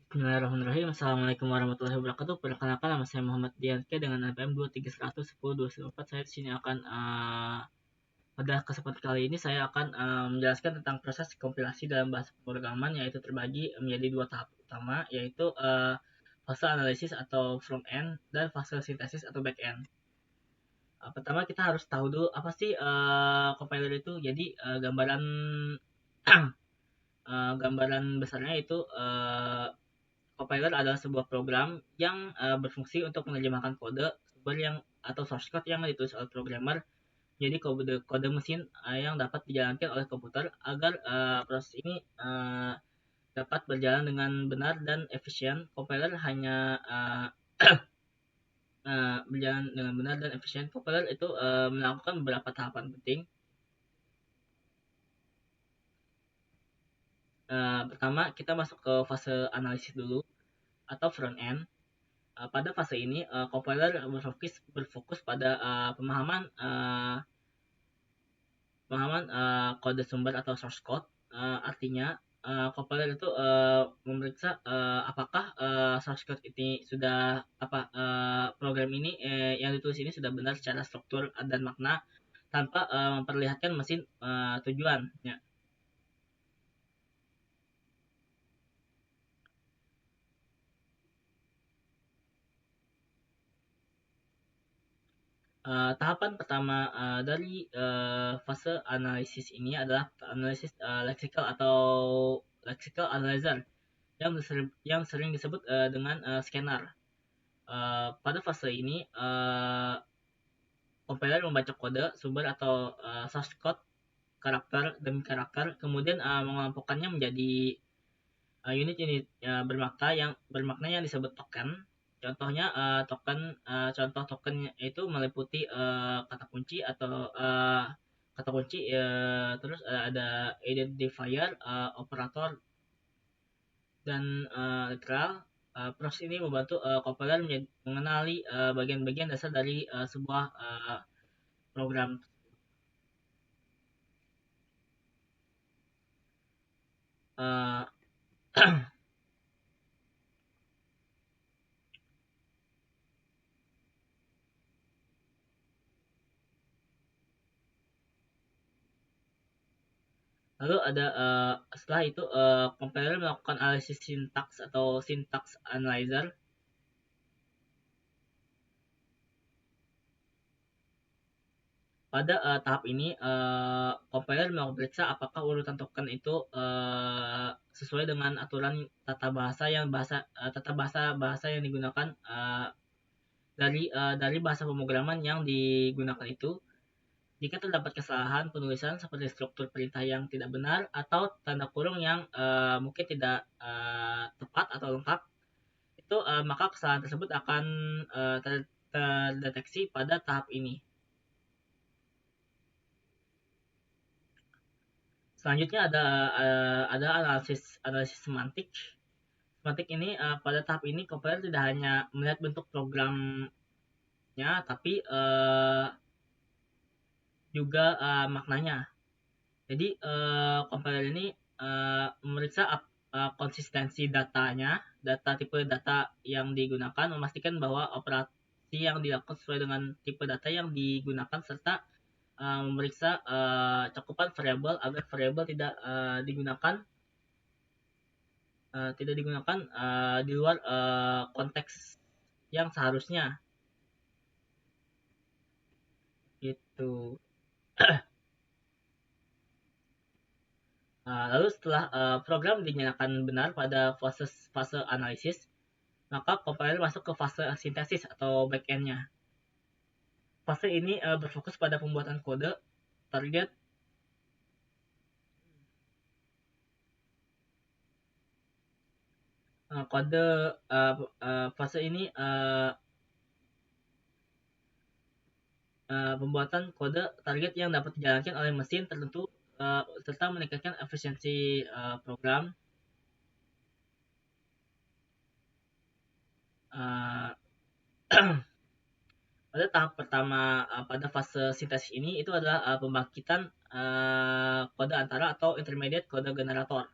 Bismillahirrahmanirrahim. Assalamualaikum warahmatullahi wabarakatuh. Perkenalkan, nama saya Muhammad Dianke dengan NPM 23110 Saya di sini akan pada kesempatan kali ini saya akan menjelaskan tentang proses kompilasi dalam bahasa pemrograman, yaitu terbagi menjadi dua tahap utama, yaitu fase analisis atau front end dan fase sintesis atau back end. Pertama kita harus tahu dulu apa sih compiler itu. Jadi gambaran besarnya itu compiler adalah sebuah program yang berfungsi untuk menerjemahkan kode sumber yang atau source code yang ditulis oleh programmer jadi kode mesin yang dapat dijalankan oleh komputer agar proses ini dapat berjalan dengan benar dan efisien. Compiler hanya berjalan dengan benar dan efisien. Compiler itu melakukan beberapa tahapan penting. Pertama, kita masuk ke fase analisis dulu atau front end. Pada fase ini, compiler berfokus pada pemahaman kode sumber atau source code. Artinya, compiler itu memeriksa apakah source code ini sudah program ini yang ditulis ini sudah benar secara struktur dan makna tanpa memperlihatkan mesin tujuan. Ya. Tahapan pertama dari fase analisis ini adalah analisis leksikal atau lexical analyzer yang sering disebut dengan scanner. Pada fase ini, compiler membaca kode sumber atau source code karakter demi karakter, kemudian mengelompokkannya menjadi unit-unit bermakna yang disebut token. Contohnya contoh token itu meliputi kata kunci atau kata kunci, terus ada identifier, operator, dan literal. Proses ini membantu compiler mengenali bagian-bagian dasar dari sebuah program. Uh, Lalu ada setelah itu compiler melakukan analisis sintaks atau syntax analyzer. Pada tahap ini, compiler memeriksa apakah urutan token itu sesuai dengan aturan tata bahasa yang digunakan dari bahasa pemrograman yang digunakan itu. Jika terdapat kesalahan penulisan seperti struktur perintah yang tidak benar atau tanda kurung yang mungkin tidak tepat atau lengkap, itu maka kesalahan tersebut akan terdeteksi pada tahap ini. Selanjutnya ada analisis semantik. Semantik ini pada tahap ini compiler tidak hanya melihat bentuk programnya, tapi juga maknanya. Jadi compiler ini memeriksa konsistensi data tipe data yang digunakan, memastikan bahwa operasi yang dilakukan sesuai dengan tipe data yang digunakan, serta memeriksa cakupan variabel agar variabel tidak digunakan di luar konteks yang seharusnya. Gitu. Lalu setelah program dinyatakan benar pada fase analisis, maka compiler masuk ke fase sintesis atau backend-nya. Fase ini berfokus pada pembuatan kode target fase ini pembuatan kode target yang dapat dijalankan oleh mesin tertentu serta meningkatkan efisiensi program. Pada tahap pertama pada fase sintesis ini itu adalah pembangkitan kode antara atau intermediate kode generator.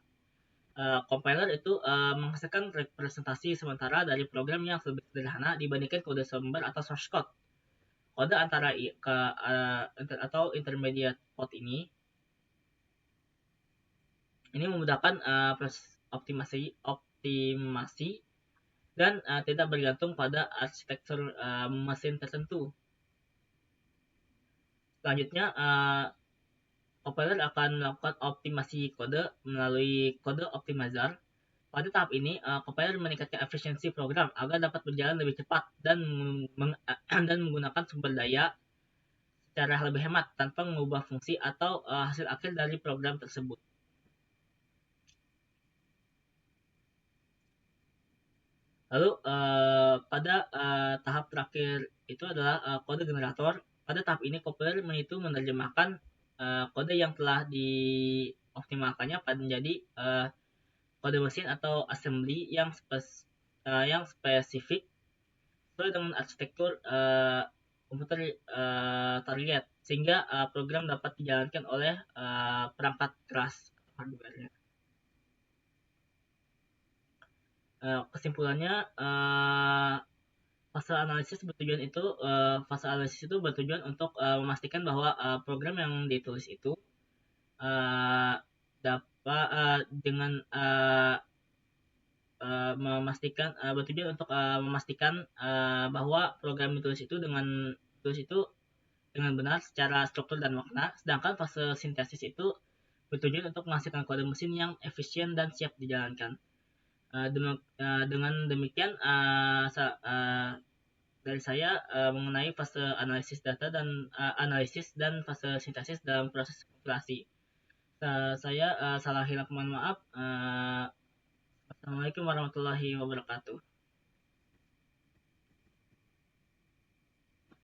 Compiler itu menghasilkan representasi sementara dari program yang lebih sederhana dibandingkan kode sumber atau source code. Kode antara atau intermediate code ini memudahkan proses optimasi dan tidak bergantung pada arsitektur mesin tertentu. Selanjutnya, compiler akan melakukan optimasi kode melalui kode optimizer. Pada tahap ini, compiler meningkatkan efisiensi program agar dapat berjalan lebih cepat dan dan menggunakan sumber daya secara lebih hemat tanpa mengubah fungsi atau hasil akhir dari program tersebut. Lalu pada tahap terakhir itu adalah kode generator. Pada tahap ini compiler itu menerjemahkan kode yang telah dioptimalkannya menjadi kode mesin atau assembly yang spesifik sesuai dengan arsitektur komputer target, sehingga program dapat dijalankan oleh perangkat keras hardware-nya. Kesimpulannya, fase analisis itu bertujuan untuk memastikan bahwa program yang ditulis itu dapat dengan bertujuan untuk memastikan bahwa program ditulis itu dengan benar secara struktur dan makna, sedangkan fase sintesis itu bertujuan untuk menghasilkan kode mesin yang efisien dan siap dijalankan. Dengan demikian dari saya mengenai fase analisis data dan analisis dan fase sintesis dalam proses kompilasi. Saya salah hilaf, mohon maaf. Assalamualaikum warahmatullahi wabarakatuh.